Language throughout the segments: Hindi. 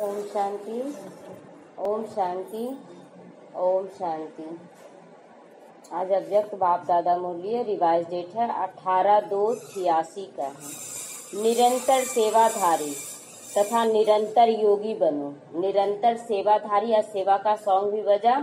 ओम शांति, ओम शांति, ओम शांति। आज अव्यक्त बाप दादा मुरली रिवाइज डेट है 18/2/86 का है। निरंतर सेवाधारी तथा निरंतर योगी बनो। निरंतर सेवाधारी या सेवा का सॉन्ग भी बजा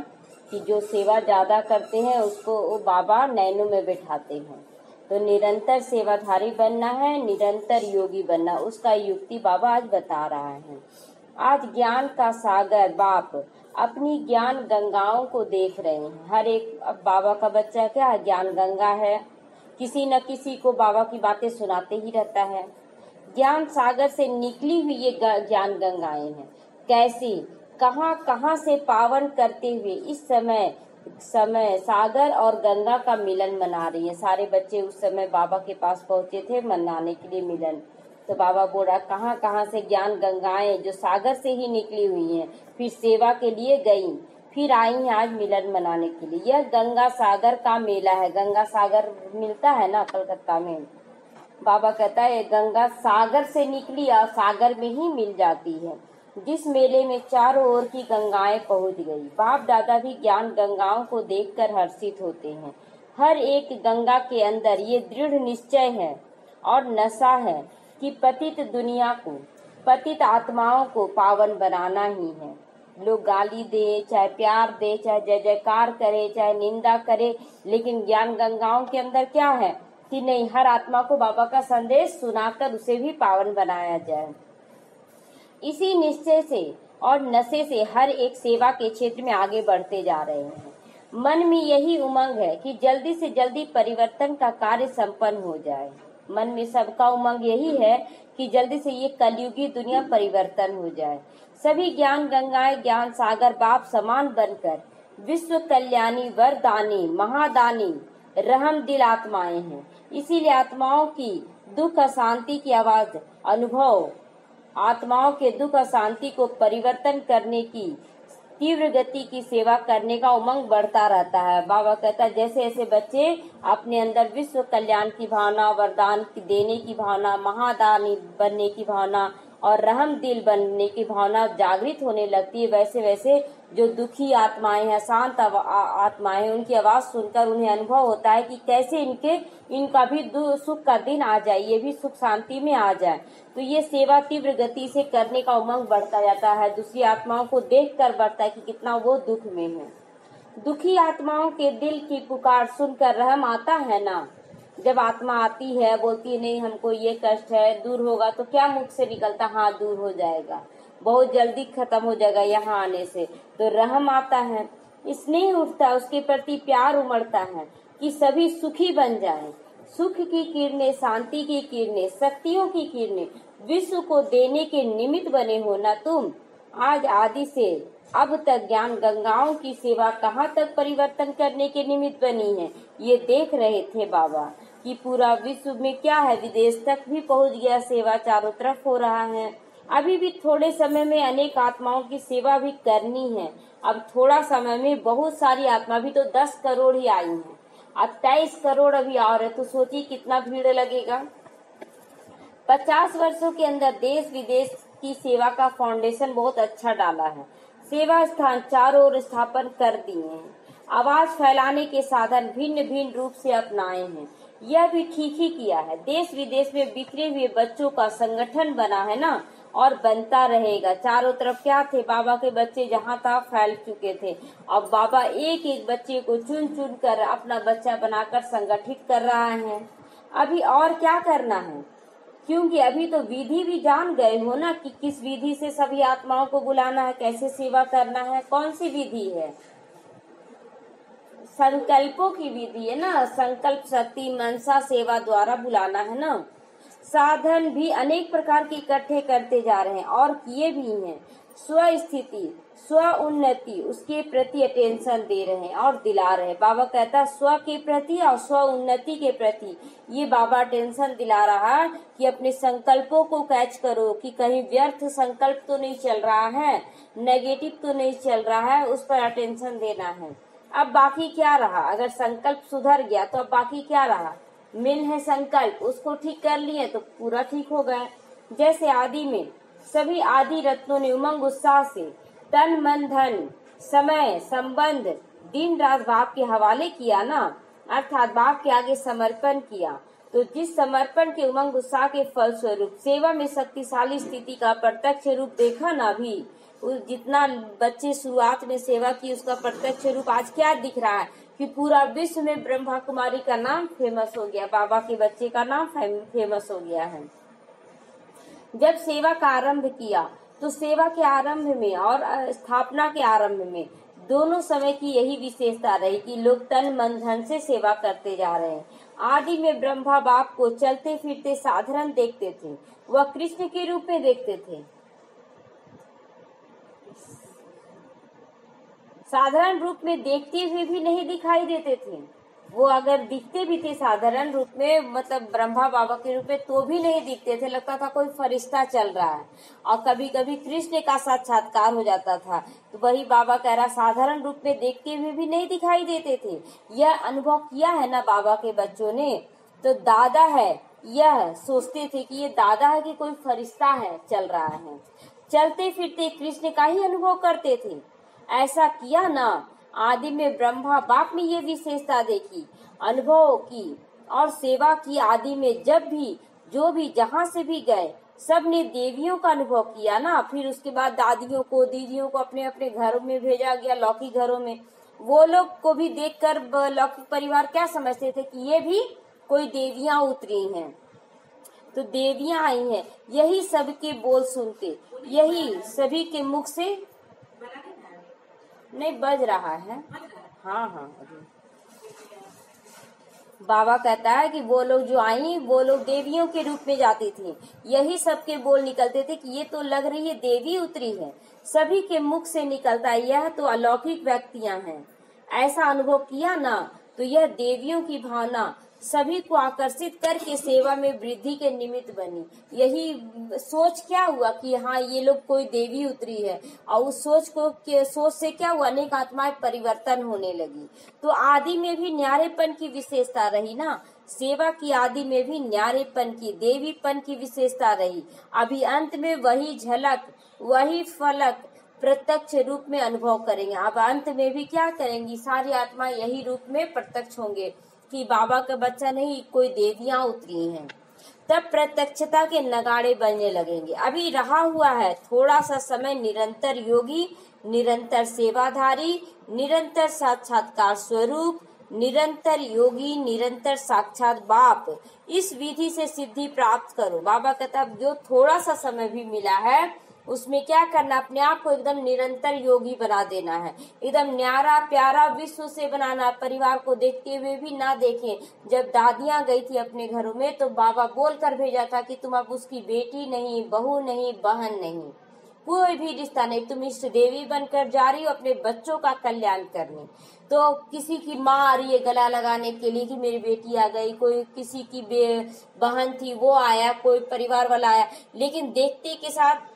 कि जो सेवा ज्यादा करते हैं उसको वो बाबा नैनो में बैठाते हैं। तो निरंतर सेवाधारी बनना है, निरंतर योगी बनना, उसका युक्ति बाबा आज बता रहा है। आज ज्ञान का सागर बाप अपनी ज्ञान गंगाओं को देख रहे हैं। हर एक अब बाबा का बच्चा क्या है, ज्ञान गंगा है। किसी न किसी को बाबा की बातें सुनाते ही रहता है। ज्ञान सागर से निकली हुई ये ज्ञान गंगाएं हैं। कैसी कहां कहां से पावन करते हुए इस समय सागर और गंगा का मिलन मना रही है। सारे बच्चे उस समय बाबा के पास पहुंचे थे मनाने के लिए मिलन। तो बाबा बोला कहां कहां से ज्ञान गंगाएं जो सागर से ही निकली हुई हैं, फिर सेवा के लिए गई, फिर आई हैं आज मिलन मनाने के लिए। यह गंगा सागर का मेला है। गंगा सागर मिलता है ना कलकत्ता में। बाबा कहता है गंगा सागर से निकली और सागर में ही मिल जाती है। जिस मेले में चारों ओर की गंगाएं पहुंच गई। बाप दादा भी ज्ञान गंगाओं को देखकर हर्षित होते हैं। हर एक गंगा के अंदर ये दृढ़ निश्चय है और नशा है कि पतित दुनिया को, पतित आत्माओं को पावन बनाना ही है। लोग गाली दे, चाहे प्यार दे, चाहे जय जयकार करे, चाहे निंदा करे, लेकिन ज्ञान गंगाओं के अंदर क्या है कि नहीं, हर आत्मा को बाबा का संदेश सुनाकर उसे भी पावन बनाया जाए। इसी निश्चय से और नशे से हर एक सेवा के क्षेत्र में आगे बढ़ते जा रहे हैं। मन में यही उमंग है कि जल्दी से जल्दी परिवर्तन का कार्य संपन्न हो जाए। मन में सबका उमंग यही है कि जल्दी से ये कलयुगी दुनिया परिवर्तन हो जाए। सभी ज्ञान गंगाएं ज्ञान सागर बाप समान बनकर विश्व कल्याणी, वरदानी, महादानी, रहम दिल आत्माएं हैं। इसीलिए आत्माओं की दुख अशांति की आवाज अनुभव, आत्माओं के दुख अशांति को परिवर्तन करने की तीव्र गति की सेवा करने का उमंग बढ़ता रहता है। बाबा कहता है जैसे ऐसे बच्चे अपने अंदर विश्व कल्याण की भावना, वरदान देने की भावना, महादानी बनने की भावना और रहम दिल बनने की भावना जागृत होने लगती है, वैसे वैसे जो दुखी आत्माएं हैं, शांत आत्माएं, उनकी आवाज सुनकर उन्हें अनुभव होता है कि कैसे इनका भी सुख का दिन आ जाए, ये भी सुख शांति में आ जाए। तो ये सेवा तीव्र गति से करने का उमंग बढ़ता जाता है। दूसरी आत्माओं को देखकर बढ़ता है कि कितना वो दुख में है। दुखी आत्माओं के दिल की पुकार सुनकर रहम आता है ना। जब आत्मा आती है, बोलती है नहीं हमको ये कष्ट है, दूर होगा, तो क्या मुख से निकलता, हाँ दूर हो जाएगा, बहुत जल्दी खत्म हो जाएगा यहाँ आने से। तो रहम आता है, स्नेह उठता है, उसके प्रति प्यार उमड़ता है कि सभी सुखी बन जाएं। सुख की किरणें, शांति की किरणें, शक्तियों की किरणें विश्व को देने के निमित्त बने हो ना तुम। आज आदि से अब तक ज्ञान गंगाओं की सेवा कहाँ तक परिवर्तन करने के निमित्त बनी है, ये देख रहे थे बाबा कि पूरा विश्व में क्या है, विदेश तक भी पहुँच गया, सेवा चारों तरफ हो रहा है। अभी भी थोड़े समय में अनेक आत्माओं की सेवा भी करनी है। अब थोड़ा समय में बहुत सारी आत्मा, भी तो 10 करोड़ ही आई हैं, अब 23 करोड़ अभी और है, तो सोचिए कितना भीड़ लगेगा। 50 वर्षों के अंदर देश विदेश की सेवा का फाउंडेशन बहुत अच्छा डाला है। सेवा स्थान चारों ओर स्थापन कर दिए हैं। आवाज फैलाने के साधन भिन्न भिन्न रूप से अपनाए हैं। यह भी ठीक ही किया है। देश विदेश में बिखरे हुए बच्चों का संगठन बना है ना, और बनता रहेगा। चारों तरफ क्या थे, बाबा के बच्चे जहाँ था फैल चुके थे। अब बाबा एक एक बच्चे को चुन चुन कर अपना बच्चा बनाकर संगठित कर रहा है। अभी और क्या करना है, क्योंकि अभी तो विधि भी जान गए हो ना कि किस विधि से सभी आत्माओं को बुलाना है, कैसे सेवा करना है। कौन सी विधि है, संकल्पों की विधि है ना। संकल्प शक्ति मनसा सेवा द्वारा बुलाना है ना। साधन भी अनेक प्रकार के इकट्ठे करते जा रहे हैं और किए भी हैं। स्व स्थिति, स्व उन्नति, उसके प्रति अटेंशन दे रहे हैं और दिला रहे हैं। बाबा कहता है स्व के प्रति और स्व उन्नति के प्रति ये बाबा अटेंशन दिला रहा है कि अपने संकल्पों को कैच करो कि कहीं व्यर्थ संकल्प तो नहीं चल रहा है, नेगेटिव तो नहीं चल रहा है, उस पर अटेंशन देना है। अब बाकी क्या रहा, अगर संकल्प सुधर गया तो अब बाकी क्या रहा, मेन है संकल्प, उसको ठीक कर लिए तो पूरा ठीक हो गया। जैसे आदि में सभी आदि रत्नों ने उमंग उत्साह से तन मन धन समय संबंध दिन रात बाप के हवाले किया ना, अर्थात बाप के आगे समर्पण किया। तो जिस समर्पण के उमंग उत्साह के फल स्वरूप सेवा में शक्तिशाली स्थिति का प्रत्यक्ष रूप देखा ना, भी जितना बच्चे शुरुआत में सेवा की उसका प्रत्यक्ष रूप आज क्या दिख रहा है कि पूरा विश्व में ब्रह्मा कुमारी का नाम फेमस हो गया, बाबा के बच्चे का नाम फेमस हो गया है। जब सेवा का आरंभ किया तो सेवा के आरंभ में और स्थापना के आरंभ में दोनों समय की यही विशेषता रही कि लोग तन मन धन से सेवा करते जा रहे हैं। आदि में ब्रह्मा बाप को चलते फिरते साधारण देखते थे, वह कृष्ण के रूप में देखते थे। साधारण रूप में देखते हुए भी नहीं दिखाई देते थे, वो अगर दिखते भी थे साधारण रूप में, मतलब ब्रह्मा बाबा के रूप में, तो भी नहीं दिखते थे, लगता था कोई फरिश्ता चल रहा है। और कभी कभी कृष्ण का साक्षात्कार हो जाता था, तो वही बाबा कह रहा साधारण रूप में देखते हुए भी नहीं दिखाई देते थे। यह अनुभव किया है ना बाबा के बच्चों ने, तो दादा है यह सोचते थे कि ये दादा है कि कोई फरिश्ता है चल रहा है। चलते फिरते कृष्ण का ही अनुभव करते थे। ऐसा किया ना, आदि में ब्रह्मा बाप में ये विशेषता देखी, अनुभव की और सेवा की। आदि में जब भी जो भी जहाँ से भी गए सब ने देवियों का अनुभव किया ना। फिर उसके बाद दादियों को दीदियों को अपने अपने घरों में भेजा गया, लौकिक घरों में। वो लोग को भी देखकर लौकिक परिवार क्या समझते थे कि ये भी कोई देवियां उतरी हैं, तो देवियां आई हैं। यही सबके बोल सुनते, यही सभी के मुख से नहीं बज रहा है। हाँ, बाबा कहता है कि वो लोग जो आई वो लोग देवियों के रूप में जाती थी। यही सबके बोल निकलते थे कि ये तो लग रही है देवी उतरी है। सभी के मुख से निकलता है यह तो अलौकिक व्यक्तियां हैं। ऐसा अनुभव किया ना, तो यह देवियों की भावना सभी को आकर्षित करके सेवा में वृद्धि के निमित्त बनी। यही सोच क्या हुआ कि हाँ ये लोग कोई देवी उतरी है, और उस सोच से क्या हुआ, अनेक आत्माएं परिवर्तन होने लगी। तो आदि में भी न्यारेपन की विशेषता रही ना, सेवा की आदि में भी न्यारेपन की देवीपन की विशेषता रही। अभी अंत में वही झलक वही फलक प्रत्यक्ष रूप में अनुभव करेंगे। अब अंत में भी क्या करेंगी, सारी आत्मा यही रूप में प्रत्यक्ष होंगे कि बाबा का बच्चा नहीं कोई देवियां उतरी हैं। तब प्रत्यक्षता के नगाड़े बजने लगेंगे। अभी रहा हुआ है थोड़ा सा समय, निरंतर योगी, निरंतर सेवाधारी, निरंतर साक्षात्कार स्वरूप, निरंतर योगी, निरंतर साक्षात बाप। इस विधि से सिद्धि प्राप्त करो। बाबा कहता जो थोड़ा सा समय भी मिला है उसमें क्या करना, अपने आप को एकदम निरंतर योगी बना देना है, एकदम न्यारा प्यारा विश्व से बनाना। परिवार को देखते हुए भी ना देखें। जब दादियां गई थी अपने घरों में तो बाबा बोल कर भेजा था कि तुम अब उसकी बेटी नहीं, बहू नहीं, बहन नहीं, कोई भी रिश्ता नहीं, तुम इष्ट देवी बनकर जा रही हो अपने बच्चों का कल्याण करने। तो किसी की माँ आ रही है गला लगाने के लिए कि मेरी बेटी आ गई, कोई किसी की बहन थी वो आया, कोई परिवार वाला आया, लेकिन देखते के साथ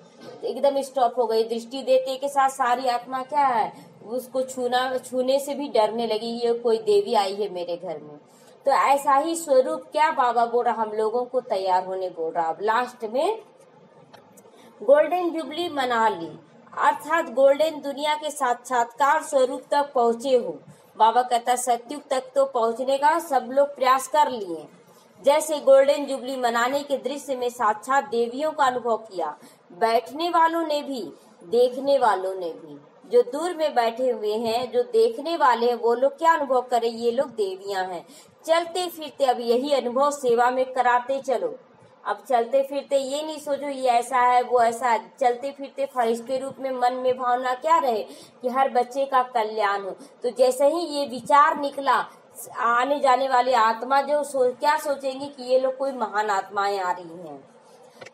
एकदम स्टॉप हो गई। दृष्टि देते के साथ सारी आत्मा क्या है, उसको छूने से भी डरने लगी, ये कोई देवी आई है मेरे घर में। तो ऐसा ही स्वरूप क्या बाबा बोल रहा, हम लोगों को तैयार होने बोल रहा। अब लास्ट में गोल्डन जुबली मना ली, अर्थात गोल्डन दुनिया के साक्षात्कार स्वरूप तक पहुँचे हो। बाबा कहता सत्युग तक तो पहुँचने का सब लोग प्रयास कर लिए। जैसे गोल्डन जुबली मनाने के दृश्य में साक्षात देवियों का अनुभव किया, बैठने वालों ने भी, देखने वालों ने भी, जो दूर में बैठे हुए हैं, जो देखने वाले हैं, वो लोग क्या अनुभव करें, ये लोग देवियां हैं। चलते फिरते अब यही अनुभव सेवा में कराते चलो। अब चलते फिरते ये नहीं सोचो ये ऐसा है वो ऐसा है। चलते फिरते फरिश्ते रूप में मन में भावना क्या रहे कि हर बच्चे का कल्याण हो। तो जैसे ही ये विचार निकला, आने जाने वाली आत्मा जो क्या सोचेंगी कि ये लोग कोई महान आत्माएं आ रही हैं।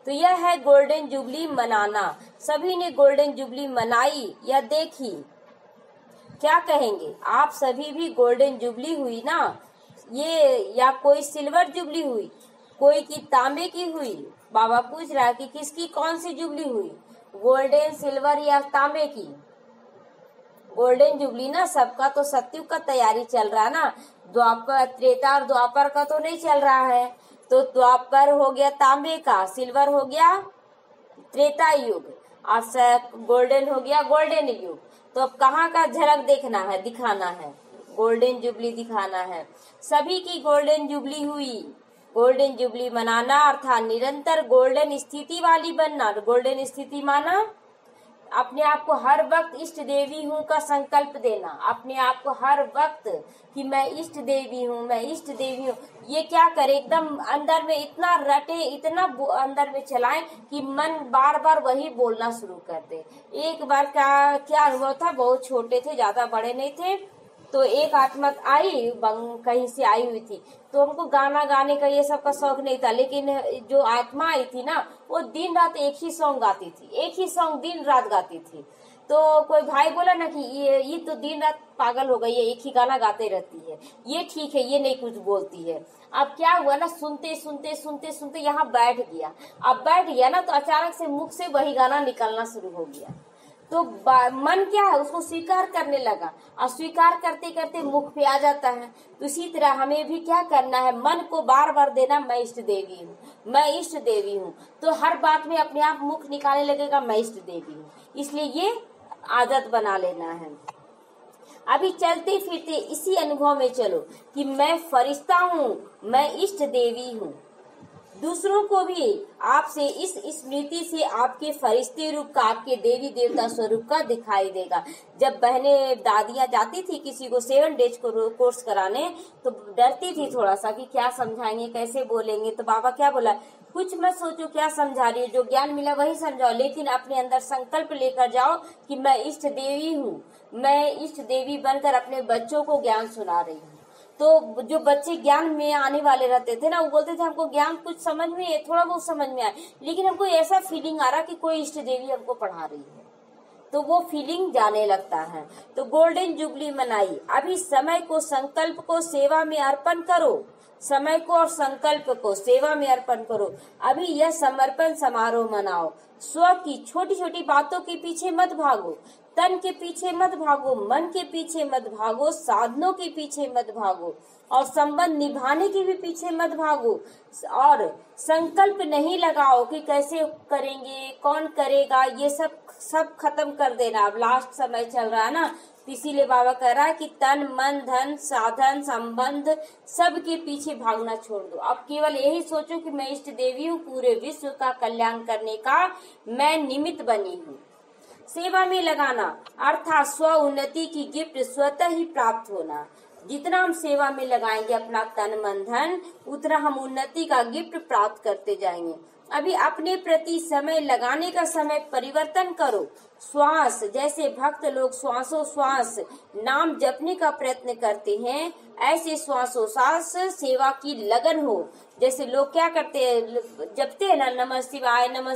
तो यह है गोल्डन जुबली मनाना। सभी ने गोल्डन जुबली मनाई या देखी, क्या कहेंगे आप सभी भी गोल्डन जुबली हुई ना ये, या कोई सिल्वर जुबली हुई, कोई की तांबे की हुई। बाबा पूछ रहा है कि किसकी कौन सी जुबली हुई, गोल्डन, सिल्वर या तांबे की। गोल्डन जुबली ना सबका तो सत्युग का तैयारी चल रहा है ना, द्वापर त्रेता और द्वापर का तो नहीं चल रहा है। तो द्वापर हो गया तांबे का, सिल्वर हो गया त्रेता युग, अब गोल्डन हो गया गोल्डन युग। तो अब कहाँ का झलक देखना है, दिखाना है, गोल्डन जुबली दिखाना है। सभी की गोल्डन जुबली हुई। गोल्डन जुबली मनाना अर्थात निरंतर गोल्डन स्थिति वाली बनना। गोल्डन स्थिति माना अपने आप को हर वक्त इष्ट देवी हूँ का संकल्प देना। अपने आप को हर वक्त कि मैं इष्ट देवी हूँ, मैं इष्ट देवी हूँ। ये क्या करे, एकदम अंदर में इतना रटे, इतना अंदर में चलाएं कि मन बार बार वही बोलना शुरू कर दे। एक बार क्या अनुभव था, बहुत छोटे थे, ज्यादा बड़े नहीं थे। तो एक आत्मा आई, कहीं से आई हुई थी। तो हमको गाना गाने का ये सब का शौक नहीं था, लेकिन जो आत्मा आई थी ना, वो दिन रात एक ही सॉन्ग गाती थी, एक ही सॉन्ग दिन रात गाती थी। तो कोई भाई बोला ना कि ये तो दिन रात पागल हो गई है, एक ही गाना गाते रहती है, ये ठीक है, ये नहीं कुछ बोलती है। अब क्या हुआ ना, सुनते सुनते सुनते सुनते यहाँ बैठ गया। अब बैठ गया ना, तो अचानक से मुख से वही गाना निकलना शुरू हो गया। तो मन क्या है, उसको स्वीकार करने लगा, और स्वीकार करते करते मुख पे आ जाता है। तो इसी तरह हमें भी क्या करना है, मन को बार बार देना, मैं इष्ट देवी हूँ, मैं इष्ट देवी हूँ। तो हर बात में अपने आप मुख निकालने लगेगा, मैं इष्ट देवी हूँ। इसलिए ये आदत बना लेना है। अभी चलते फिरते इसी अनुभव में चलो कि मैं फरिश्ता हूँ, मैं इष्ट देवी हूँ। दूसरों को भी आपसे इस स्मृति से आपके फरिश्ते रूप का, आपके देवी देवता स्वरूप का दिखाई देगा। जब बहनें दादियां जाती थी किसी को 7 डेज कोर्स कराने, तो डरती थी थोड़ा सा कि क्या समझाएंगे, कैसे बोलेंगे। तो बाबा क्या बोला, कुछ मत सोचो क्या समझा रही है, जो ज्ञान मिला वही समझाओ, लेकिन अपने अंदर संकल्प लेकर जाओ कि मैं इष्ट देवी हूँ, मैं इष्ट देवी बनकर अपने बच्चों को ज्ञान सुना रही हूँ। तो जो बच्चे ज्ञान में आने वाले रहते थे ना, वो बोलते थे हमको ज्ञान कुछ समझ में है, थोड़ा बहुत समझ में आए, लेकिन हमको ऐसा फीलिंग आ रहा कि कोई इष्ट देवी हमको पढ़ा रही है। तो वो फीलिंग जाने लगता है। तो गोल्डन जुबली मनाई। अभी समय को, संकल्प को सेवा में अर्पण करो। समय को और संकल्प को सेवा में अर्पण करो। अभी यह समर्पण समारोह मनाओ। स्व की छोटी छोटी बातों के पीछे मत भागो, तन के पीछे मत भागो, मन के पीछे मत भागो, साधनों के पीछे मत भागो, और संबंध निभाने के भी पीछे मत भागो। और संकल्प नहीं लगाओ कि कैसे करेंगे, कौन करेगा, ये सब खत्म कर देना। अब लास्ट समय चल रहा है ना, इसीलिए बाबा कह रहा है कि तन मन धन साधन संबंध सब के पीछे भागना छोड़ दो। अब केवल यही सोचो कि मैं इष्ट देवी हूँ, पूरे विश्व का कल्याण करने का मैं निमित्त बनी हूँ। सेवा में लगाना अर्थात स्व उन्नति की गिफ्ट स्वतः ही प्राप्त होना। जितना हम सेवा में लगाएंगे अपना तन मन धन, उतना हम उन्नति का गिफ्ट प्राप्त करते जाएंगे। अभी अपने प्रति समय लगाने का समय परिवर्तन करो। श्वास, जैसे भक्त लोग श्वासोश्वास नाम जपने का प्रयत्न करते हैं, ऐसे श्वासोश्वास सेवा की लगन हो। जैसे लोग क्या करते हैं, जपते हैं ना, नमः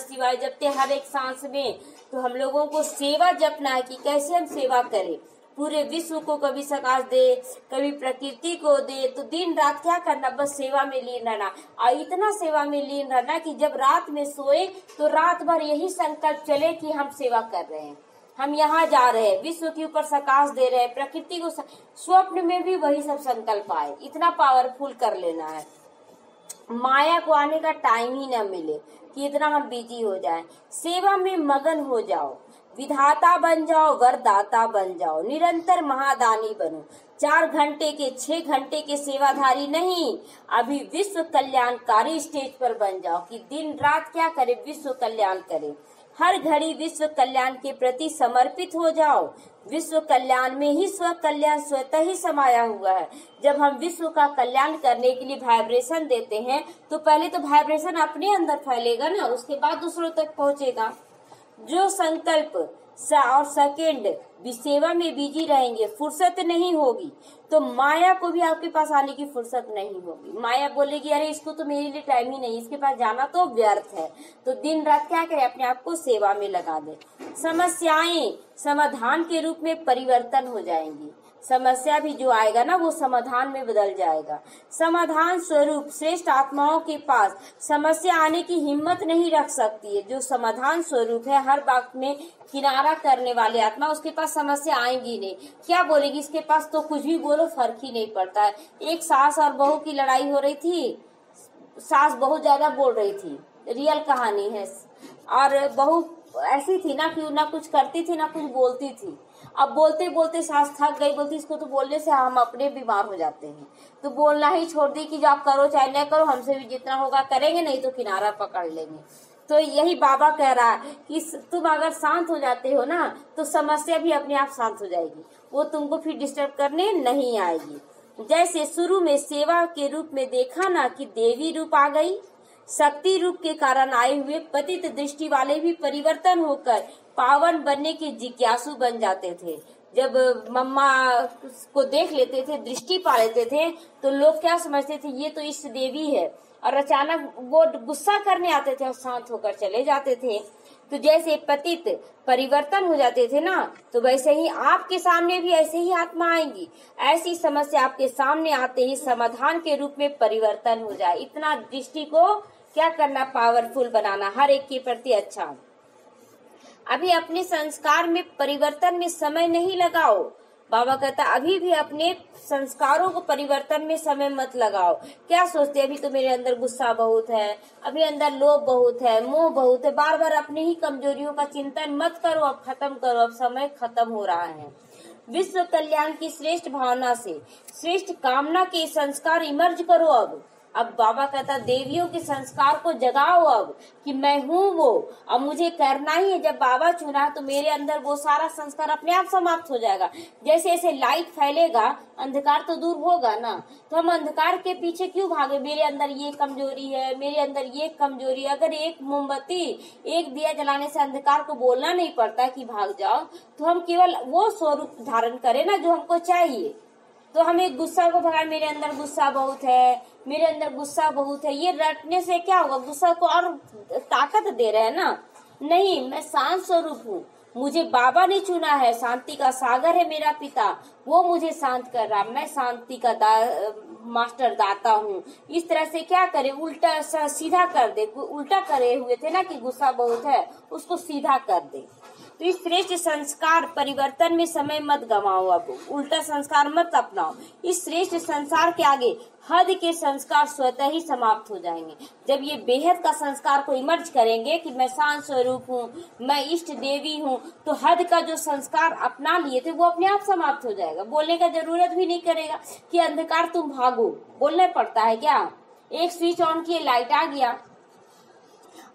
शिवाय जपते हर एक सांस में। तो हम लोगों को सेवा जपना है कि कैसे हम सेवा करें, पूरे विश्व को कभी सकाश दे, कभी प्रकृति को दे। तो दिन रात क्या करना, बस सेवा में लीन रहना। और इतना सेवा में लीन रहना कि जब रात में सोए तो रात भर यही संकल्प चले कि हम सेवा कर रहे हैं, हम यहाँ जा रहे हैं, विश्व के ऊपर सकाश दे रहे हैं, प्रकृति को स्वप्न में भी वही सब संकल्प आए। इतना पावरफुल कर लेना है, माया को आने का टाइम ही न मिले कि इतना हम बिजी हो जाएं। सेवा में मगन हो जाओ, विधाता बन जाओ, वरदाता बन जाओ, निरंतर महादानी बनो। 4 घंटे के 6 घंटे के सेवाधारी नहीं, अभी विश्व कल्याणकारी स्टेज पर बन जाओ कि दिन रात क्या करे, विश्व कल्याण करे। हर घड़ी विश्व कल्याण के प्रति समर्पित हो जाओ। विश्व कल्याण में ही स्व कल्याण स्वतः ही समाया हुआ है। जब हम विश्व का कल्याण करने के लिए वाइब्रेशन देते हैं, तो पहले तो वाइब्रेशन अपने अंदर फैलेगा ना, उसके बाद दूसरों तक पहुंचेगा। जो संकल्प और सेकेंड भी सेवा में बिजी रहेंगे, फुर्सत नहीं होगी, तो माया को भी आपके पास आने की फुर्सत नहीं होगी। माया बोलेगी अरे इसको तो मेरे लिए टाइम ही नहीं, इसके पास जाना तो व्यर्थ है। तो दिन रात क्या करें, अपने आप को सेवा में लगा दे। समस्याएं समाधान के रूप में परिवर्तन हो जाएंगी। समस्या भी जो आएगा ना, वो समाधान में बदल जाएगा। समाधान स्वरूप श्रेष्ठ आत्माओं के पास समस्या आने की हिम्मत नहीं रख सकती है। जो समाधान स्वरूप है, हर बात में किनारा करने वाले आत्मा, उसके पास समस्या आएंगी नहीं। क्या बोलेगी, इसके पास तो कुछ भी बोलो फर्क ही नहीं पड़ता है। एक सास और बहू की लड़ाई हो रही थी, सास बहुत ज्यादा बोल रही थी, रियल कहानी है। और बहू ऐसी थी ना कि ना कुछ करती थी ना कुछ बोलती थी। अब बोलते बोलते सास थक गई, बोलती इसको तो बोलने से हम अपने बीमार हो जाते हैं, तो बोलना ही छोड़ दी कि जो आप करो चाहे न करो, हमसे भी जितना होगा करेंगे, नहीं तो किनारा पकड़ लेंगे। तो यही बाबा कह रहा है कि तुम अगर शांत हो जाते हो ना तो समस्या भी अपने आप शांत हो जाएगी, वो तुमको फिर डिस्टर्ब करने नहीं आएगी। जैसे शुरू में सेवा के रूप में देखा ना कि देवी रूप आ गई, शक्ति रूप के कारण आए हुए पतित दृष्टि वाले भी परिवर्तन होकर पावन बनने के जिज्ञासु बन जाते थे। जब मम्मा को देख लेते थे, दृष्टि पा लेते थे, तो लोग क्या समझते थे, ये तो इष्ट देवी है, और अचानक वो गुस्सा करने आते थे और शांत होकर चले जाते थे। तो जैसे पतित परिवर्तन हो जाते थे ना, तो वैसे ही आपके सामने भी ऐसे ही आत्मा आएंगी। ऐसी समस्या आपके सामने आते ही समाधान के रूप में परिवर्तन हो जाए। इतना दृष्टि को क्या करना, पावरफुल बनाना, हर एक के प्रति अच्छा। अभी अपने संस्कार में परिवर्तन में समय नहीं लगाओ। बाबा कहता अभी भी अपने संस्कारों को परिवर्तन में समय मत लगाओ। क्या सोचते अभी तो मेरे अंदर गुस्सा बहुत है, अभी अंदर लोभ बहुत है, मोह बहुत है, बार बार अपनी ही कमजोरियों का चिंतन मत करो, अब खत्म करो, अब समय खत्म हो रहा है। विश्व कल्याण की श्रेष्ठ भावना से श्रेष्ठ कामना के संस्कार इमर्ज करो। अब बाबा कहता देवियों के संस्कार को जगाओ, अब कि मैं हूँ वो, अब मुझे करना ही है। जब बाबा चुना तो मेरे अंदर वो सारा संस्कार अपने आप समाप्त हो जाएगा। जैसे ऐसे लाइट फैलेगा, अंधकार तो दूर होगा ना, तो हम अंधकार के पीछे क्यों भागे, मेरे अंदर ये कमजोरी है, मेरे अंदर ये कमजोरी। अगर एक मोमबत्ती, एक दिया जलाने से अंधकार को बोलना नहीं पड़ता कि भाग जाओ, तो हम केवल वो स्वरूप धारण करें ना जो हमको चाहिए। तो हमें गुस्सा को भगाए, मेरे अंदर गुस्सा बहुत है, मेरे अंदर गुस्सा बहुत है, ये रटने से क्या होगा, गुस्सा को और ताकत दे रहे हैं ना। नहीं, मैं शांत स्वरूप हूँ, मुझे बाबा ने चुना है, शांति का सागर है मेरा पिता, वो मुझे शांत कर रहा, मैं शांति का मास्टर दाता हूँ। इस तरह से क्या करे, उल्टा सीधा कर दे। उल्टा करे हुए थे ना कि गुस्सा बहुत है, उसको सीधा कर दे। तो इस श्रेष्ठ संस्कार परिवर्तन में समय मत गवाओ, अब उल्टा संस्कार मत अपनाओ। इस श्रेष्ठ संसार के आगे हद के संस्कार स्वतः ही समाप्त हो जाएंगे। जब ये बेहद का संस्कार को इमर्ज करेंगे कि मैं शांत स्वरूप हूँ, मैं इष्ट देवी हूँ, तो हद का जो संस्कार अपना लिए थे वो अपने आप समाप्त हो जाएगा। बोलने का जरूरत भी नहीं करेगा कि अंधकार तुम भागो, बोलना पड़ता है क्या, एक स्विच ऑन किए लाइट आ गया।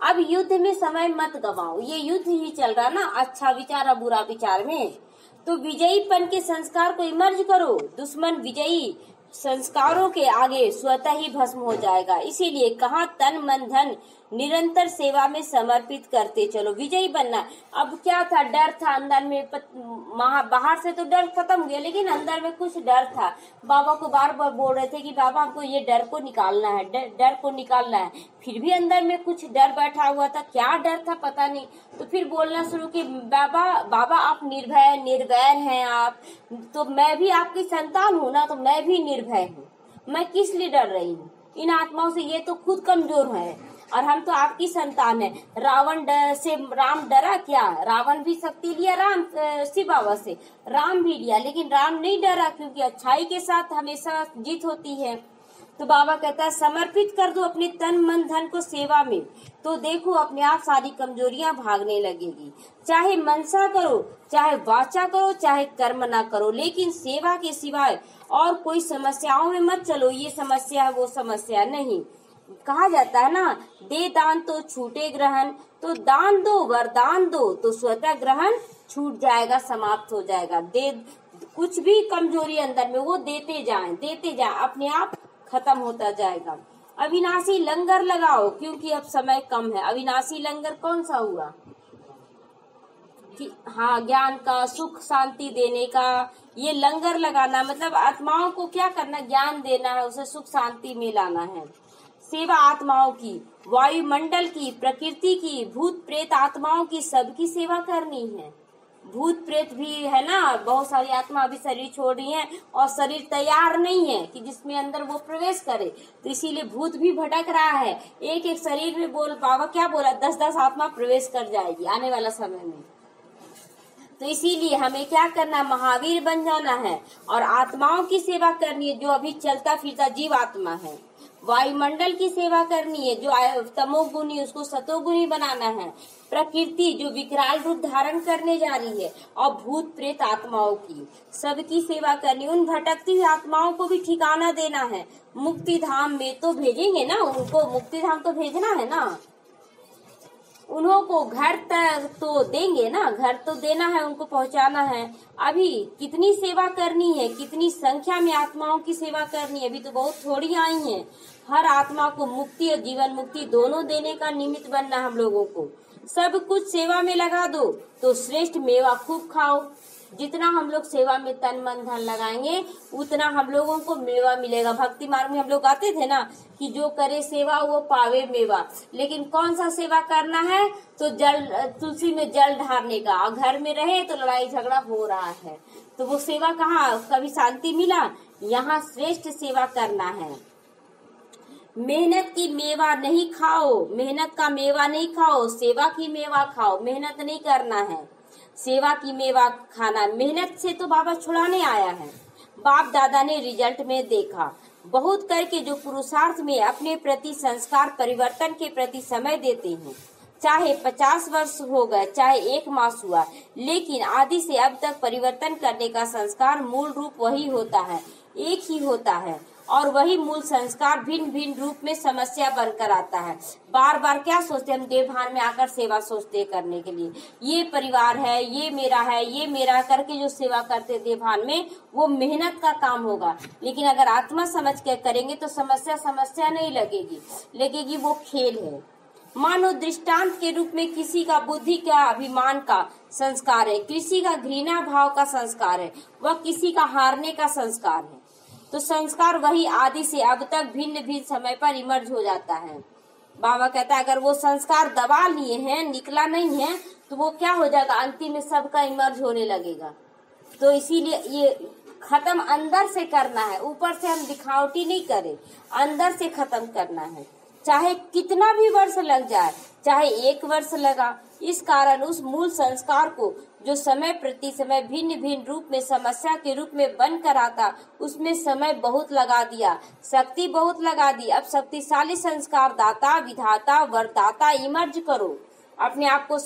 अब युद्ध में समय मत गवाओ, ये युद्ध ही चल रहा ना, अच्छा विचार और बुरा विचार में। तो विजयीपन के संस्कार को इमर्ज करो। दुश्मन विजयी संस्कारों के आगे स्वतः ही भस्म हो जाएगा। इसीलिए कहा तन मन धन निरंतर सेवा में समर्पित करते चलो, विजयी बनना। अब क्या था, डर था अंदर में, बाहर से तो डर खत्म हो गया, लेकिन अंदर में कुछ डर था। बाबा को बार बार बोल रहे थे कि बाबा हमको ये डर को निकालना है, डर को निकालना है। फिर भी अंदर में कुछ डर बैठा हुआ था, क्या डर था पता नहीं। तो फिर बोलना शुरू कि बाबा आप निर्भय निर्वैर हैं आप, तो मैं भी आपकी संतान हूँ ना, तो मैं भी निर्भय हूँ। मैं किस लिए डर रही हूँ इन आत्माओं से, ये तो खुद कमजोर है और हम तो आपकी संतान है। रावण से राम डरा क्या, रावण भी शक्ति लिया राम शिव बाबा से, राम भी लिया, लेकिन राम नहीं डरा क्योंकि अच्छाई के साथ हमेशा जीत होती है। तो बाबा कहता है समर्पित कर दो अपने तन मन धन को सेवा में, तो देखो अपने आप सारी कमजोरियां भागने लगेगी। चाहे मनसा करो, चाहे वाचा करो, चाहे कर्म ना करो, लेकिन सेवा के सिवाय और कोई समस्याओं में मत चलो। ये समस्या है वो समस्या नहीं। कहा जाता है ना, दे दान तो छूटे ग्रहण, तो दान दो वरदान दो तो स्वतः ग्रहण छूट जाएगा, समाप्त हो जाएगा। दे कुछ भी कमजोरी अंदर में वो देते जाएं, अपने आप खत्म होता जाएगा। अविनाशी लंगर लगाओ, क्योंकि अब समय कम है। अविनाशी लंगर कौन सा हुआ कि हाँ, ज्ञान का, सुख शांति देने का, ये लंगर लगाना मतलब आत्माओं को क्या करना, ज्ञान देना है, उसे सुख शांति में लाना है। सेवा आत्माओं की, वायुमंडल की, प्रकृति की, भूत प्रेत आत्माओं की, सबकी सेवा करनी है। भूत प्रेत भी है ना, बहुत सारी आत्मा अभी शरीर छोड़ रही है और शरीर तैयार नहीं है कि जिसमें अंदर वो प्रवेश करे, तो इसीलिए भूत भी भटक रहा है। एक एक शरीर में बाबा क्या बोला, 10-10 आत्मा प्रवेश कर जाएगी आने वाला समय में। तो इसीलिए हमें क्या करना, महावीर बन जाना है और आत्माओं की सेवा करनी है जो अभी चलता फिरता जीव आत्मा है। वायुमंडल की सेवा करनी है, जो तमोगुणी उसको सतोगुणी बनाना है, प्रकृति जो विकराल रूप धारण करने जा रही है, और भूत प्रेत आत्माओं की सबकी सेवा करनी। उन भटकती हुई आत्माओं को भी ठिकाना देना है। मुक्ति धाम में तो भेजेंगे ना, उनको मुक्ति धाम तो भेजना है ना, उन्हों को घर तक तो देंगे ना, घर तो देना है, उनको पहुंचाना है। अभी कितनी सेवा करनी है, कितनी संख्या में आत्माओं की सेवा करनी है, अभी तो बहुत थोड़ी आई हैं। हर आत्मा को मुक्ति और जीवन मुक्ति दोनों देने का निमित्त बनना है हम लोगों को। सब कुछ सेवा में लगा दो तो श्रेष्ठ मेवा खूब खाओ। जितना हम लोग सेवा में तन मन धन लगाएंगे उतना हम लोगों को मेवा मिलेगा। भक्ति मार्ग में हम लोग आते थे ना कि जो करे सेवा वो पावे मेवा, लेकिन कौन सा सेवा करना है, तो जल तुलसी में जल ढारने का, और घर में रहे तो लड़ाई झगड़ा हो रहा है, तो वो सेवा कहाँ, कभी शांति मिला? यहाँ श्रेष्ठ सेवा करना है। मेहनत की मेवा नहीं खाओ, मेहनत का मेवा नहीं खाओ, सेवा की मेवा खाओ। मेहनत नहीं करना है, सेवा की मेवा खाना। मेहनत से तो बाबा छुड़ाने आया है। बाप दादा ने रिजल्ट में देखा, बहुत करके जो पुरुषार्थ में अपने प्रति संस्कार परिवर्तन के प्रति समय देते हैं, चाहे 50 वर्ष हो गए चाहे 1 मास हुआ, लेकिन आदि से अब तक परिवर्तन करने का संस्कार मूल रूप वही होता है, एक ही होता है, और वही मूल संस्कार भिन्न भिन्न रूप में समस्या बनकर आता है। बार बार क्या सोचते, हम देवभान में आकर सेवा सोचते करने के लिए, ये परिवार है, ये मेरा करके जो सेवा करते देवभान में, वो मेहनत का काम होगा। लेकिन अगर आत्मा समझ के करेंगे तो समस्या नहीं लगेगी वो खेल है। मानो दृष्टांत के रूप में किसी का बुद्धि का अभिमान का संस्कार है, किसी का घृणा भाव का संस्कार है, वह किसी का हारने का संस्कार है। तो संस्कार वही आदि से अब तक भिन्न भिन्न समय पर इमर्ज हो जाता है। बाबा कहता है अगर वो संस्कार दबा लिए हैं, निकला नहीं है, तो वो क्या हो जाएगा, अंतिम में सबका इमर्ज होने लगेगा। तो इसीलिए ये खत्म अंदर से करना है, ऊपर से हम दिखावटी नहीं करें, अंदर से खत्म करना है। चाहे कितना भी वर्ष लग जाए, चाहे 1 वर्ष लगा, इस कारण उस मूल संस्कार को जो समय प्रति समय भिन्न भिन्न रूप में समस्या के रूप में बन कर आता, उसमें समय बहुत लगा दिया, शक्ति बहुत लगा दी। अब शक्तिशाली संस्कार दाता विधाता वरदाता इमर्ज करो, अपने आप को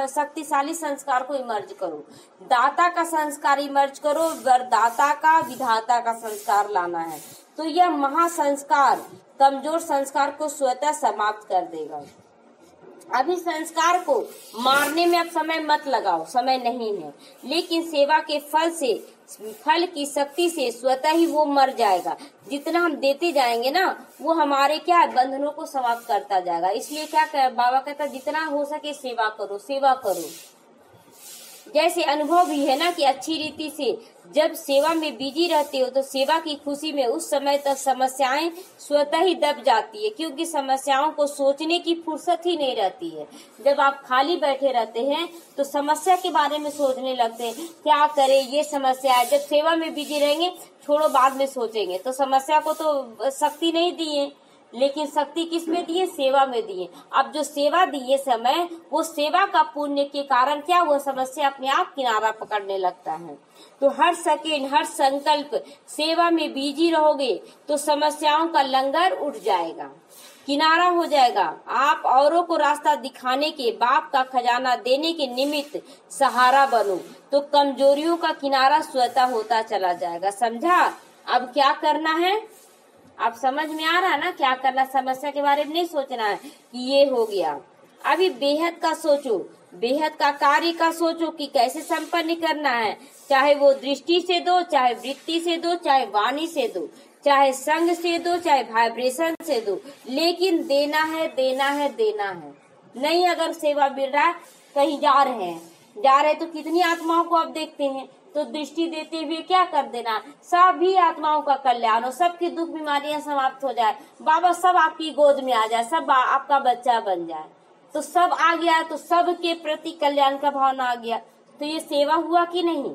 शक्तिशाली संस्कार को इमर्ज करो, दाता का संस्कार इमर्ज करो, वरदाता का विधाता का संस्कार लाना है। तो यह महासंस्कार कमजोर संस्कार को स्वतः समाप्त कर देगा। अभी संस्कार को मारने में अब समय मत लगाओ, समय नहीं है, लेकिन सेवा के फल की शक्ति से स्वतः ही वो मर जाएगा। जितना हम देते जाएंगे ना, वो हमारे क्या बंधनों को समाप्त करता जाएगा। इसलिए क्या बाबा कहता जितना हो सके सेवा करो। जैसे अनुभव भी है ना कि अच्छी रीति से जब सेवा में बिजी रहते हो तो सेवा की खुशी में उस समय तक समस्याएं स्वतः ही दब जाती है, क्योंकि समस्याओं को सोचने की फुर्सत ही नहीं रहती है। जब आप खाली बैठे रहते हैं तो समस्या के बारे में सोचने लगते हैं, क्या करें, ये समस्या है। जब सेवा में बिजी रहेंगे, छोड़ो बाद में सोचेंगे, तो समस्या को तो शक्ति नहीं दिए, लेकिन शक्ति किस में दिए, सेवा में दिए। अब जो सेवा दिए समय, वो सेवा का पुण्य के कारण क्या हुआ, समस्या अपने आप किनारा पकड़ने लगता है। तो हर सेकेंड हर संकल्प सेवा में बिजी रहोगे तो समस्याओं का लंगर उठ जाएगा, किनारा हो जाएगा। आप औरों को रास्ता दिखाने के, बाप का खजाना देने के निमित्त सहारा बनो, तो कमजोरियों का किनारा स्वतः होता चला जाएगा। समझा? अब क्या करना है, आप समझ में आ रहा है ना क्या करना। समस्या के बारे में नहीं सोचना है कि ये हो गया, अभी बेहद का सोचो, बेहद का कार्य का सोचो कि कैसे संपन्न करना है। चाहे वो दृष्टि से दो, चाहे वृत्ति से दो, चाहे वाणी से दो, चाहे संग से दो, चाहे वाइब्रेशन से दो, लेकिन देना है। नहीं अगर सेवा मिल रहा है, कहीं जा रहे तो कितनी आत्माओं को आप देखते हैं, तो दृष्टि देते हुए क्या कर देना, सभी आत्माओं का कल्याण हो, सबकी दुख बीमारियां समाप्त हो जाए, बाबा सब आपकी गोद में आ जाए, सब आपका बच्चा बन जाए, तो सब आ गया, तो सबके प्रति कल्याण का भावना आ गया। तो ये सेवा हुआ कि नहीं?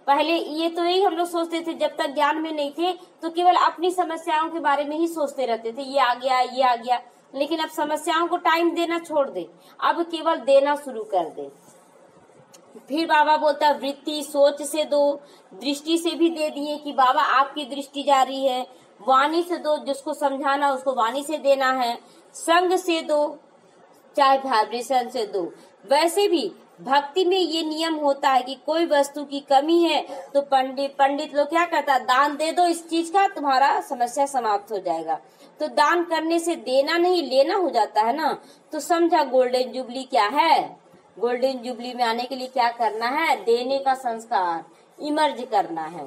पहले ये तो यही हम लोग सोचते थे, जब तक ज्ञान में नहीं थे तो केवल अपनी समस्याओं के बारे में ही सोचते रहते थे, ये आ गया। लेकिन अब समस्याओं को टाइम देना छोड़ दे, अब केवल देना शुरू कर दे। फिर बाबा बोलता वृत्ति सोच से दो, दृष्टि से भी दे दिए कि बाबा आपकी दृष्टि जा रही है, वाणी से दो, जिसको समझाना उसको वाणी से देना है, संग से दो, चाहे वाइब्रेशन से दो। वैसे भी भक्ति में ये नियम होता है कि कोई वस्तु की कमी है तो पंडित लोग क्या करता है, दान दे दो इस चीज का, तुम्हारा समस्या समाप्त हो जाएगा। तो दान करने से देना नहीं लेना हो जाता है ना। तो समझा गोल्डन जुबली क्या है। गोल्डन जुबली में आने के लिए क्या करना है, देने का संस्कार इमर्ज करना है।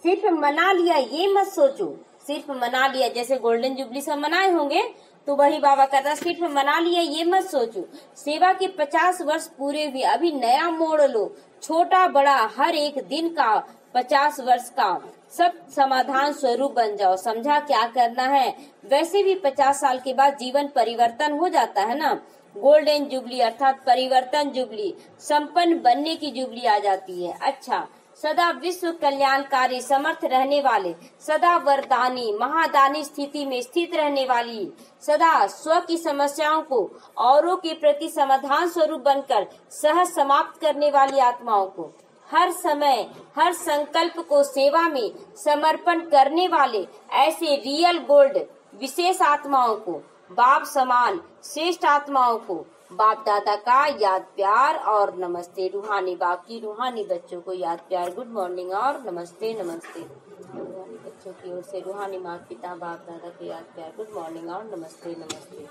सिर्फ मना लिया ये मत सोचो, सिर्फ मना लिया जैसे गोल्डन जुबली सब मनाए होंगे तो वही बाबा कहता है सिर्फ मना लिया ये मत सोचो। सेवा के 50 वर्ष पूरे हुए, अभी नया मोड़ लो, छोटा बड़ा हर एक दिन का 50 वर्ष का सब समाधान स्वरूप बन जाओ। समझा क्या करना है। वैसे भी 50 साल के बाद जीवन परिवर्तन हो जाता है ना। गोल्डन जुबली अर्थात परिवर्तन जुबली, संपन्न बनने की जुबली आ जाती है। अच्छा, सदा विश्व कल्याणकारी समर्थ रहने वाले, सदा वरदानी महादानी स्थिति में स्थित रहने वाली, सदा स्व की समस्याओं को औरों के प्रति समाधान स्वरूप बनकर सहज समाप्त करने वाली आत्माओं को, हर समय हर संकल्प को सेवा में समर्पण करने वाले ऐसे रियल गोल्ड विशेष आत्माओं को, बाप समान श्रेष्ठ आत्माओं को बाप दादा का याद प्यार और नमस्ते। रूहानी बाप की रूहानी बच्चों को याद प्यार गुड मॉर्निंग और नमस्ते। नमस्ते रूहानी बच्चों की ओर से रूहानी माता पिता बाप दादा के याद प्यार गुड मॉर्निंग और नमस्ते। नमस्ते।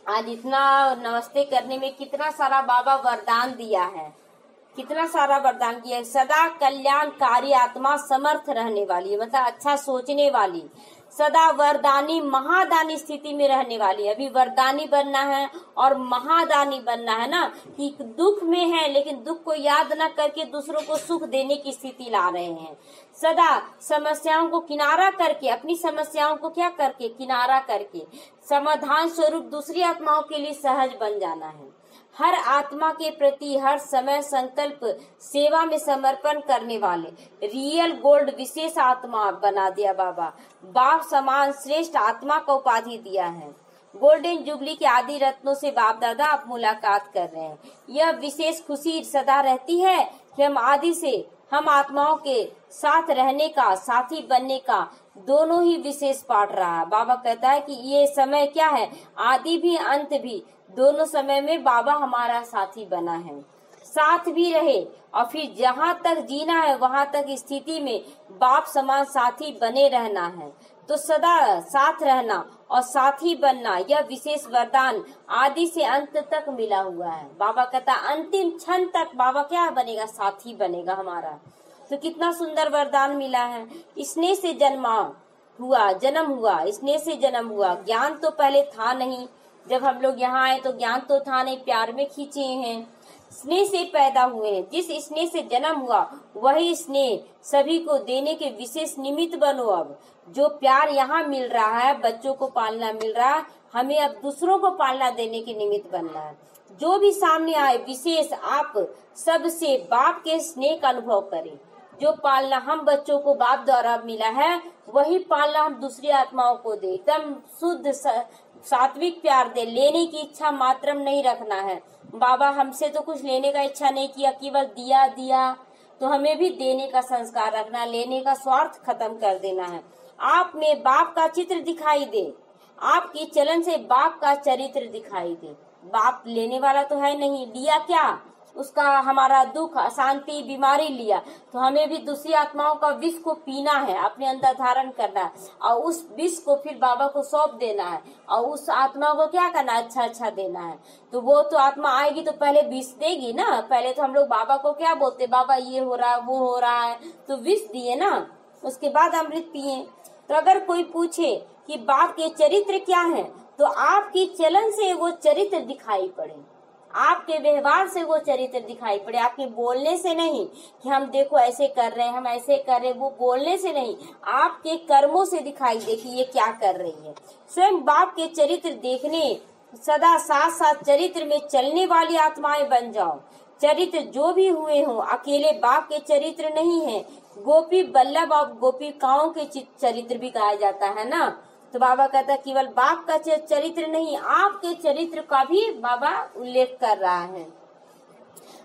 आज इतना नमस्ते करने में कितना सारा बाबा वरदान दिया है, कितना सारा वरदान किया है। सदा कल्याणकारी आत्मा समर्थ रहने वाली, मतलब अच्छा सोचने वाली, सदा वरदानी महादानी स्थिति में रहने वाली। अभी वरदानी बनना है और महादानी बनना है ना, कि दुख में है लेकिन दुख को याद न करके दूसरों को सुख देने की स्थिति ला रहे हैं। सदा समस्याओं को किनारा करके, अपनी समस्याओं को क्या करके किनारा करके समाधान स्वरूप दूसरी आत्माओं के लिए सहज बन जाना है। हर आत्मा के प्रति हर समय संकल्प सेवा में समर्पण करने वाले रियल गोल्ड विशेष आत्मा बना दिया बाबा। बाप समान श्रेष्ठ आत्मा को उपाधि दिया है। गोल्डन जुबली के आदि रत्नों से बाप दादा आप मुलाकात कर रहे हैं। यह विशेष खुशी सदा रहती है कि हम आदि से हम आत्माओं के साथ रहने का, साथी बनने का दोनों ही विशेष पाठ रहा है। बाबा कहता है कि ये समय क्या है, आदि भी अंत भी, दोनों समय में बाबा हमारा साथी बना है, साथ भी रहे और फिर जहाँ तक जीना है वहाँ तक स्थिति में बाप समान साथी बने रहना है। तो सदा साथ रहना और साथी बनना यह विशेष वरदान आदि से अंत तक मिला हुआ है। बाबा कहता अंतिम क्षण तक बाबा क्या बनेगा, साथी बनेगा हमारा। तो कितना सुंदर वरदान मिला है। स्नेह से जन्म हुआ, स्नेह से जन्म हुआ। ज्ञान तो पहले था नहीं, जब हम लोग यहाँ आए तो ज्ञान तो था नहीं, प्यार में खींचे हैं, स्नेह से पैदा हुए हैं। जिस स्नेह से जन्म हुआ वही स्नेह सभी को देने के विशेष निमित्त बनो। अब जो प्यार यहाँ मिल रहा है, बच्चों को पालना मिल रहा है, हमें अब दूसरों को पालना देने के निमित्त बनना है। जो भी सामने आए विशेष आप सबसे बाप के स्नेह का अनुभव करें। जो पालना हम बच्चों को बाप द्वारा मिला है वही पालना हम दूसरी आत्माओं को दे। एकदम शुद्ध सात्विक प्यार दे, लेने की इच्छा मात्रम नहीं रखना है। बाबा हमसे तो कुछ लेने का इच्छा नहीं किया, केवल दिया दिया, तो हमें भी देने का संस्कार रखना, लेने का स्वार्थ खत्म कर देना है। आप में बाप का चित्र दिखाई दे, आपकी चलन से बाप का चरित्र दिखाई दे। बाप लेने वाला तो है नहीं, लिया क्या, उसका हमारा दुख अशांति बीमारी लिया, तो हमें भी दूसरी आत्माओं का विष को पीना है, अपने अंदर धारण करना है और उस विष को फिर बाबा को सौंप देना है और उस आत्मा को क्या करना, अच्छा अच्छा देना है। तो वो तो आत्मा आएगी तो पहले विष देगी ना। पहले तो हम लोग बाबा को क्या बोलते, बाबा ये हो रहा है वो हो रहा है, तो विष दिए ना, उसके बाद अमृत पिए। तो अगर कोई पूछे कि बाप के चरित्र क्या है, तो आपकी चलन से वो चरित्र दिखाई पड़े, आपके व्यवहार से वो चरित्र दिखाई पड़े, आपके बोलने से नहीं कि हम देखो ऐसे कर रहे हैं, हम ऐसे कर रहे हैं, वो बोलने से नहीं, आपके कर्मों से दिखाई दे कि ये क्या कर रही है। स्वयं बाप के चरित्र देखने, सदा साथ साथ चरित्र में चलने वाली आत्माएं बन जाओ। चरित्र जो भी हुए हों, अकेले बाप के चरित्र नहीं है। गोपी बल्लभ और गोपिकाओं के चरित्र भी कहा जाता है ना। तो बाबा कहता है केवल बाप का चरित्र नहीं, आपके चरित्र का भी बाबा उल्लेख कर रहा है।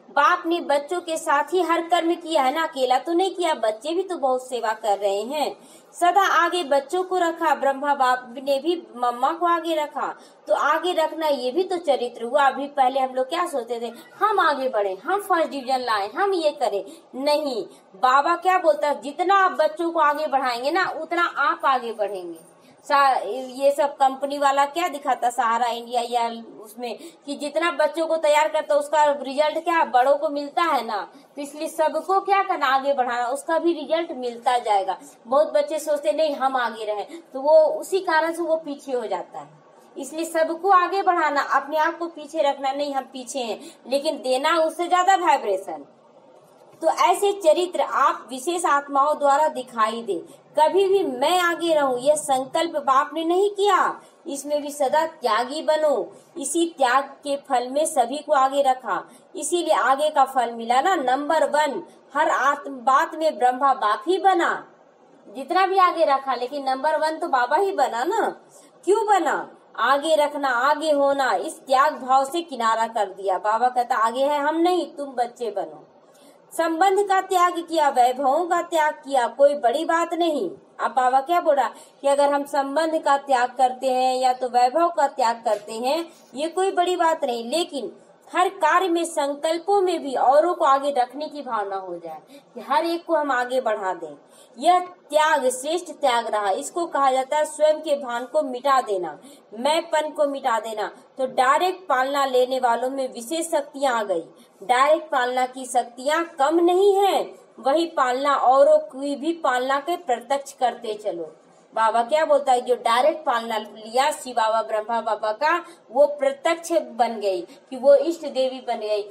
बाप ने बच्चों के साथ ही हर कर्म किया है ना, अकेला तो नहीं किया, बच्चे भी तो बहुत सेवा कर रहे हैं। सदा आगे बच्चों को रखा, ब्रह्मा बाप ने भी मम्मा को आगे रखा, तो आगे रखना ये भी तो चरित्र हुआ। अभी पहले हम लोग क्या सोचते थे, हम आगे बढ़े, हम फर्स्ट डिवीजन लाए, हम ये करें। नहीं, बाबा क्या बोलता है, जितना आप बच्चों को आगे बढ़ाएंगे ना उतना आप आगे बढ़ेंगे। ये सब कंपनी वाला क्या दिखाता सहारा इंडिया या उसमें, कि जितना बच्चों को तैयार करता उसका रिजल्ट क्या बड़ों को मिलता है ना, तो इसलिए सबको क्या करना, आगे बढ़ाना, उसका भी रिजल्ट मिलता जाएगा। बहुत बच्चे सोचते नहीं हम आगे रहे, तो वो उसी कारण से वो पीछे हो जाता है। इसलिए सबको आगे बढ़ाना, अपने आप को पीछे रखना नहीं, हम पीछे हैं, लेकिन देना उससे ज्यादा वाइब्रेशन। तो ऐसे चरित्र आप विशेष आत्माओं द्वारा दिखाई दे। कभी भी मैं आगे रहूं यह संकल्प बाप ने नहीं किया, इसमें भी सदा त्यागी बनो। इसी त्याग के फल में सभी को आगे रखा, इसीलिए आगे का फल मिला ना, नंबर 1। हर बात में ब्रह्मा बाप ही बना, जितना भी आगे रखा, लेकिन नंबर 1 तो बाबा ही बना ना। क्यों बना? आगे रखना, आगे होना, इस त्याग भाव से किनारा कर दिया। बाबा कहता आगे है हम नहीं, तुम बच्चे बनो। संबंध का त्याग किया, वैभवों का त्याग किया, कोई बड़ी बात नहीं। अब बाबा क्या बोला कि अगर हम संबंध का त्याग करते हैं या तो वैभव का त्याग करते हैं, ये कोई बड़ी बात नहीं, लेकिन हर कार्य में, संकल्पों में भी औरों को आगे रखने की भावना हो जाए कि हर एक को हम आगे बढ़ा दें। यह त्याग श्रेष्ठ त्याग रहा। इसको कहा जाता है स्वयं के भान को मिटा देना, मैंपन को मिटा देना। तो डायरेक्ट पालना लेने वालों में विशेष शक्तियां आ गई। डायरेक्ट पालना की शक्तियां कम नहीं है, वही पालना औरों की भी पालना के प्रत्यक्ष करते चलो। बाबा क्या बोलता है, जो डायरेक्ट पालना लिया शिव बाबा ब्रह्मा बाबा का, वो प्रत्यक्ष बन गई, कि वो इष्ट देवी बन गई।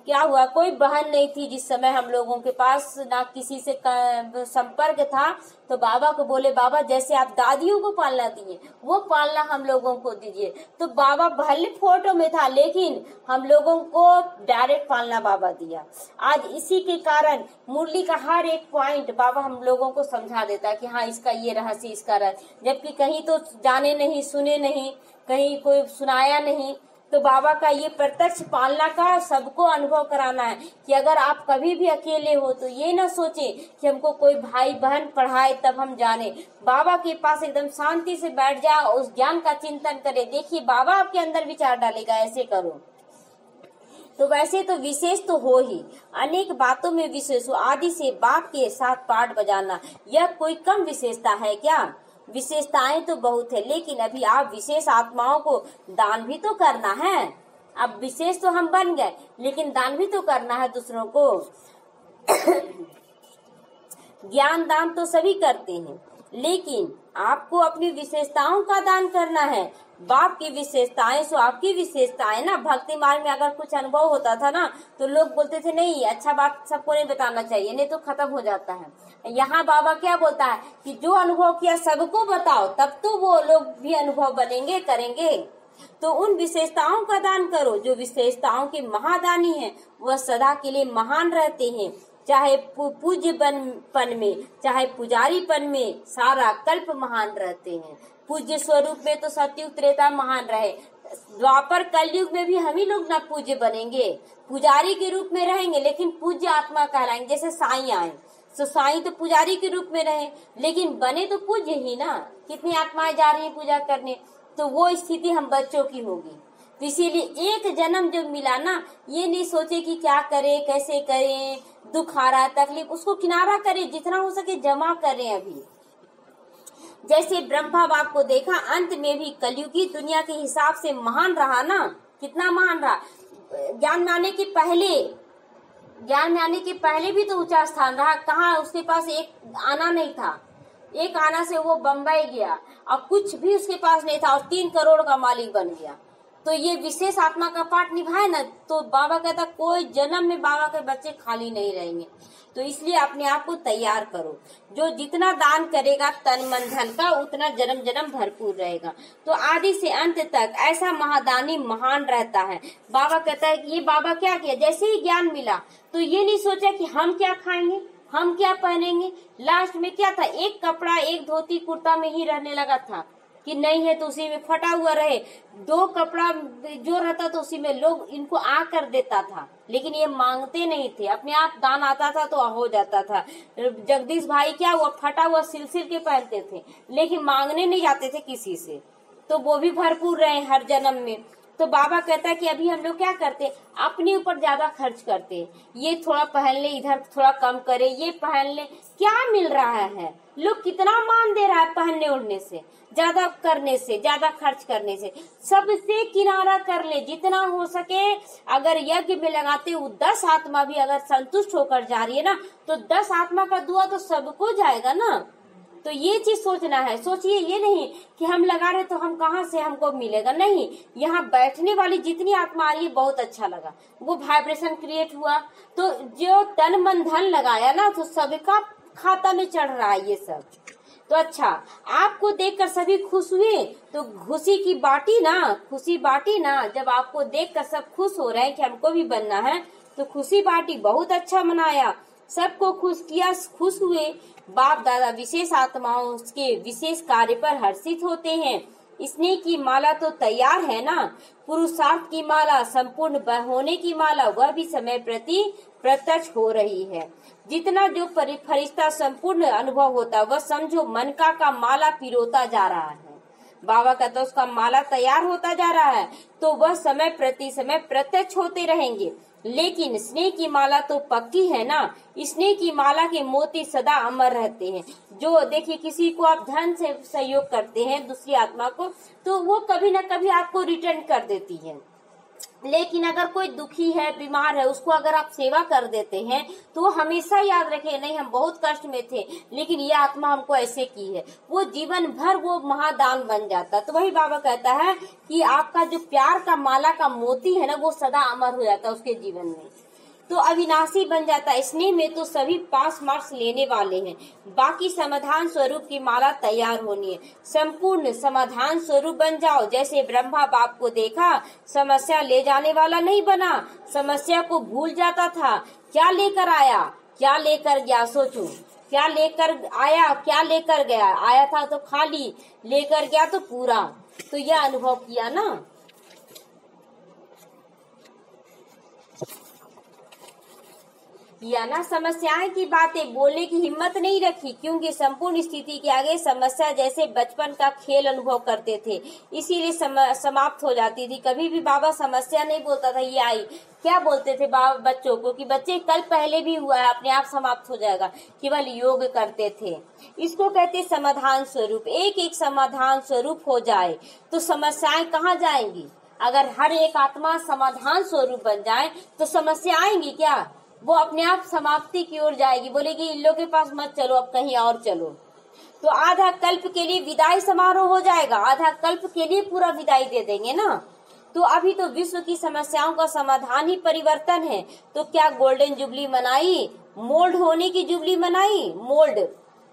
क्या हुआ, कोई बहन नहीं थी जिस समय हम लोगों के पास, ना किसी से संपर्क था, तो बाबा को बोले बाबा जैसे आप दादियों को पालना दिए वो पालना हम लोगों को दीजिए। तो बाबा भले फोटो में था, लेकिन हम लोगों को डायरेक्ट पालना बाबा दिया। आज इसी के कारण मुरली का हर एक पॉइंट बाबा हम लोगों को समझा देता है कि हाँ इसका ये रहस्य, इसका रहस्य, जबकि कहीं तो जाने नहीं, सुने नहीं, कहीं कोई सुनाया नहीं। तो बाबा का ये प्रत्यक्ष पालना का सबको अनुभव कराना है कि अगर आप कभी भी अकेले हो तो ये ना सोचे कि हमको कोई भाई बहन पढ़ाए तब हम जाने। बाबा के पास एकदम शांति से बैठ जाओ, उस ज्ञान का चिंतन करे, देखिए बाबा आपके अंदर विचार डालेगा, ऐसे करो। तो वैसे तो विशेष तो हो ही, अनेक बातों में विशेष हो। आदि से बाप के साथ पाठ बजाना यह कोई कम विशेषता है क्या? विशेषताएं तो बहुत है, लेकिन अभी आप विशेष आत्माओं को दान भी तो करना है। अब विशेष तो हम बन गए, लेकिन दान भी तो करना है दूसरों को। ज्ञान दान तो सभी करते हैं, लेकिन आपको अपनी विशेषताओं का दान करना है। बाप की विशेषताएं सो आपकी विशेषताएं ना। भक्ति मार्ग में अगर कुछ अनुभव होता था ना, तो लोग बोलते थे नहीं अच्छा बात सबको नहीं बताना चाहिए, नहीं तो खत्म हो जाता है। यहाँ बाबा क्या बोलता है कि जो अनुभव किया सबको बताओ, तब तो वो लोग भी अनुभव बनेंगे, करेंगे। तो उन विशेषताओं का दान करो। जो विशेषताओं के महादानी हैं वह सदा के लिए महान रहते हैं, चाहे पूज्य पन में चाहे पुजारीपन में, सारा कल्प महान रहते हैं। पूज्य स्वरूप में तो सतयुग त्रेता महान रहे, द्वापर कलयुग में भी हम ही लोग ना पूज्य बनेंगे, पुजारी के रूप में रहेंगे, लेकिन पूज्य आत्मा कहलाएंगे। जैसे साईं आए, तो साईं तो पुजारी के रूप में रहे, लेकिन बने तो पूज्य ही ना। कितनी आत्माएं जा रही हैं पूजा करने, तो वो स्थिति हम बच्चों की होगी। तो इसीलिए एक जन्म जो मिला ना, ये नहीं सोचे कि क्या करें, कैसे करें, दुख आ रहा है, तकलीफ, उसको किनारा करें, जितना हो सके जमा करें। अभी जैसे ब्रह्मा बाप को देखा, अंत में भी कलयुगी दुनिया के हिसाब से महान रहा ना। कितना महान रहा, ज्ञान में आने के पहले भी तो ऊंचा स्थान रहा। कहाँ उसके पास एक आना नहीं था, एक आना से वो बम्बई गया और कुछ भी उसके पास नहीं था और 3 करोड़ का मालिक बन गया। तो ये विशेष आत्मा का पाठ निभाए ना, तो बाबा कहता कोई जन्म में बाबा के बच्चे खाली नहीं रहेंगे। तो इसलिए अपने आप को तैयार करो। जो जितना दान करेगा तन मन धन का, उतना जन्म जन्म भरपूर रहेगा। तो आदि से अंत तक ऐसा महादानी महान रहता है। बाबा कहता है कि ये बाबा क्या किया, जैसे ही ज्ञान मिला तो ये नहीं सोचा कि हम क्या खाएंगे, हम क्या पहनेंगे। लास्ट में क्या था, एक कपड़ा एक धोती कुर्ता में ही रहने लगा था। कि नहीं है तो उसी में फटा हुआ रहे, 2 कपड़ा जो रहता तो उसी में लोग इनको आ कर देता था, लेकिन ये मांगते नहीं थे, अपने आप दान आता था तो हो जाता था। जगदीश भाई क्या हुआ, फटा हुआ सिल के पहनते थे, लेकिन मांगने नहीं जाते थे किसी से, तो वो भी भरपूर रहे हर जन्म में। तो बाबा कहता है कि अभी हम लोग क्या करते, अपने ऊपर ज्यादा खर्च करते, ये थोड़ा पहन ले, इधर थोड़ा कम करे, ये पहन ले, क्या मिल रहा है, लोग कितना मान दे रहा है पहनने ओढ़ने से, ज्यादा करने से, ज्यादा खर्च करने से। सबसे किनारा कर ले जितना हो सके। अगर यज्ञ में लगाते 10 आत्मा भी अगर संतुष्ट होकर जा रही है ना, तो 10 आत्मा का दुआ तो सबको जाएगा ना। तो ये चीज सोचना है। सोचिए ये नहीं कि हम लगा रहे तो हम कहाँ से हमको मिलेगा, नहीं, यहाँ बैठने वाली जितनी आत्मा आ रही है बहुत अच्छा लगा, वो वाइब्रेशन क्रिएट हुआ, तो जो तन मन धन लगाया ना तो सबका खाता में चढ़ रहा है ये सब। तो अच्छा, आपको देखकर सभी खुश हुए, तो खुशी की बाटी ना, खुशी बाटी ना, जब आपको देखकर सब खुश हो रहे हैं कि हमको भी बनना है, तो खुशी बाटी, बहुत अच्छा मनाया, सबको खुश किया, खुश हुए। बाप दादा विशेष आत्माओं के विशेष कार्य पर हर्षित होते हैं। स्नेह की माला तो तैयार है ना, पुरुषार्थ की माला, संपूर्ण होने की माला, वह भी समय प्रति प्रत्यक्ष हो रही है। जितना जो फरिश्ता संपूर्ण अनुभव होता है, वह समझो मन का माला पिरोता जा रहा है। बाबा कहता है उसका माला तैयार होता जा रहा है, तो वह समय प्रति समय प्रत्यक्ष होते रहेंगे। लेकिन स्नेह की माला तो पक्की है ना, स्नेह की माला के मोती सदा अमर रहते हैं। जो देखिए, किसी को आप धन से सहयोग करते हैं दूसरी आत्मा को, तो वो कभी न कभी आपको रिटर्न कर देती है। लेकिन अगर कोई दुखी है, बीमार है, उसको अगर आप सेवा कर देते हैं, तो वो हमेशा याद रखे, नहीं हम बहुत कष्ट में थे लेकिन ये आत्मा हमको ऐसे की है, वो जीवन भर वो महादान बन जाता। तो वही बाबा कहता है कि आपका जो प्यार का माला का मोती है ना, वो सदा अमर हो जाता है उसके जीवन में, तो अविनाशी बन जाता है। स्नेह में तो सभी पास मार्क्स लेने वाले हैं, बाकी समाधान स्वरूप की माला तैयार होनी है। संपूर्ण समाधान स्वरूप बन जाओ। जैसे ब्रह्मा बाप को देखा, समस्या ले जाने वाला नहीं बना, समस्या को भूल जाता था। क्या लेकर आया, क्या लेकर गया, सोचो, क्या लेकर आया, क्या लेकर गया, आया था तो खाली, लेकर गया तो पूरा। तो यह अनुभव किया ना। या ना समस्याएं की बातें बोलने की हिम्मत नहीं रखी, क्योंकि संपूर्ण स्थिति के आगे समस्या जैसे बचपन का खेल अनुभव करते थे, इसीलिए समाप्त हो जाती थी। कभी भी बाबा समस्या नहीं बोलता था, ये आई, क्या बोलते थे बाबा बच्चों को कि बच्चे कल पहले भी हुआ है, अपने आप समाप्त हो जाएगा, केवल योग करते थे। इसको कहते समाधान स्वरूप। एक एक समाधान स्वरूप हो जाए तो समस्याएं कहाँ जाएंगी। अगर हर एक आत्मा समाधान स्वरूप बन जाए तो समस्या आएंगी क्या, वो अपने आप समाप्ति की ओर जाएगी, बोलेगी इन लोगों के पास मत चलो, अब कहीं और चलो। तो आधा कल्प के लिए विदाई समारोह हो जाएगा, आधा कल्प के लिए पूरा विदाई दे देंगे ना। तो अभी तो विश्व की समस्याओं का समाधान ही परिवर्तन है। तो क्या गोल्डन जुबली मनाई, मोल्ड होने की जुबली मनाई, मोल्ड।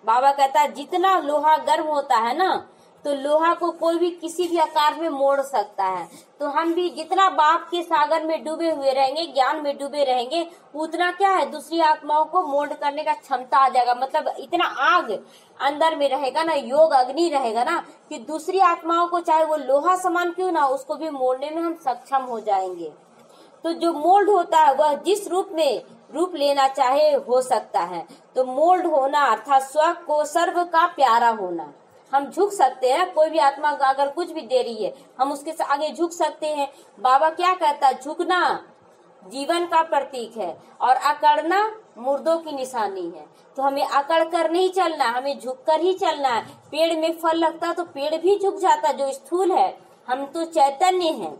बाबा कहता है जितना लोहा गर्म होता है ना, तो लोहा को कोई भी किसी भी आकार में मोड़ सकता है। तो हम भी जितना बाप के सागर में डूबे हुए रहेंगे, ज्ञान में डूबे रहेंगे, उतना क्या है, दूसरी आत्माओं को मोल्ड करने का क्षमता आ जाएगा। मतलब इतना आग अंदर में रहेगा ना, योग अग्नि रहेगा ना, कि दूसरी आत्माओं को चाहे वो लोहा समान क्यों ना, उसको भी मोड़ने में हम सक्षम हो जाएंगे। तो जो मोल्ड होता है वह जिस रूप में रूप लेना चाहे हो सकता है। तो मोल्ड होना अर्थात स्व को सर्व का प्यारा होना। हम झुक सकते हैं, कोई भी आत्मा अगर कुछ भी दे रही है हम उसके आगे झुक सकते हैं। बाबा क्या कहता है, झुकना जीवन का प्रतीक है और अकड़ना मुर्दों की निशानी है। तो हमें अकड़ कर नहीं चलना, हमें झुक कर ही चलना है। पेड़ में फल लगता तो पेड़ भी झुक जाता जो स्थूल है, हम तो चैतन्य हैं।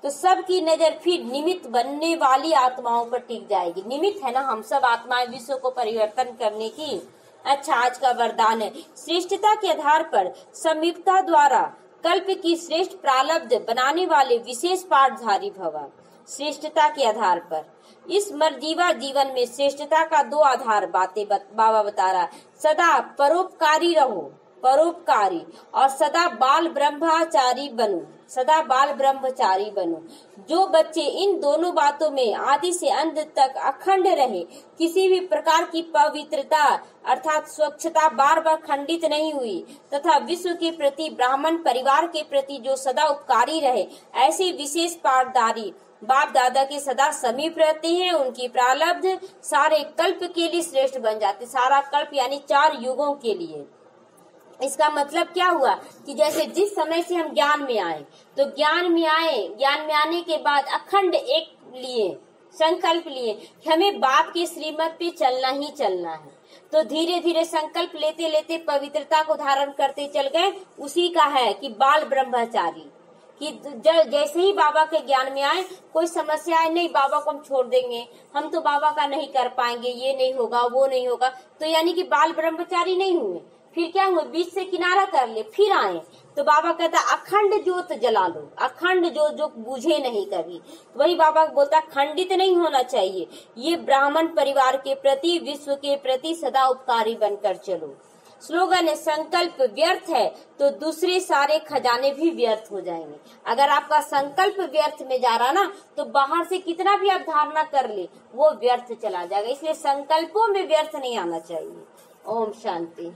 तो सबकी नजर फिर निमित्त बनने वाली आत्माओं पर टिक जाएगी। निमित्त है ना हम सब आत्माएं विश्व को परिवर्तन करने की। अच्छा, आज का वरदान है, श्रेष्ठता के आधार पर समीपता द्वारा कल्प की श्रेष्ठ प्रारब्ध बनाने वाले विशेष पाठधारी भव। श्रेष्ठता के आधार पर इस मर्जीवा जीवन में श्रेष्ठता का 2 आधार बातें बाबा बता रहा, सदा परोपकारी रहो, परोपकारी और सदा बाल ब्रह्मचारी बनूं, सदा बाल ब्रह्मचारी बनूं। जो बच्चे इन दोनों बातों में आदि से अंत तक अखंड रहे, किसी भी प्रकार की पवित्रता अर्थात स्वच्छता बार बार खंडित नहीं हुई तथा विश्व के प्रति ब्राह्मण परिवार के प्रति जो सदा उपकारी रहे, ऐसे विशेष पाठधारी बाप दादा के सदा समीप रहते हैं, उनकी प्रारब्ध सारे कल्प के लिए श्रेष्ठ बन जाते। सारा कल्प यानी 4 युगों के लिए। इसका मतलब क्या हुआ कि जैसे जिस समय से हम ज्ञान में आए, तो ज्ञान में आने के बाद अखंड एक लिए संकल्प लिए कि हमें बाप के श्रीमत पे चलना ही चलना है। तो धीरे धीरे संकल्प लेते लेते पवित्रता को धारण करते चल गए। उसी का है कि बाल ब्रह्मचारी, कि जैसे ही बाबा के ज्ञान में आए, कोई समस्या है नहीं, बाबा को हम छोड़ देंगे, हम तो बाबा का नहीं कर पाएंगे, ये नहीं होगा वो नहीं होगा, तो यानी कि बाल ब्रह्मचारी नहीं हुए। फिर क्या हुए, बीच से किनारा कर ले, फिर आए तो बाबा कहता अखंड ज्योत जला लो, अखंड ज्योत जो बुझे नहीं कभी। तो वही बाबा बोलता खंडित नहीं होना चाहिए, ये ब्राह्मण परिवार के प्रति विश्व के प्रति सदा उपकारी बनकर चलो। स्लोगन है संकल्प व्यर्थ है तो दूसरे सारे खजाने भी व्यर्थ हो जाएंगे। अगर आपका संकल्प व्यर्थ में जा रहा ना, तो बाहर से कितना भी आप धारणा कर ले वो व्यर्थ चला जाएगा। इसलिए संकल्पों में व्यर्थ नहीं आना चाहिए। ओम शांति।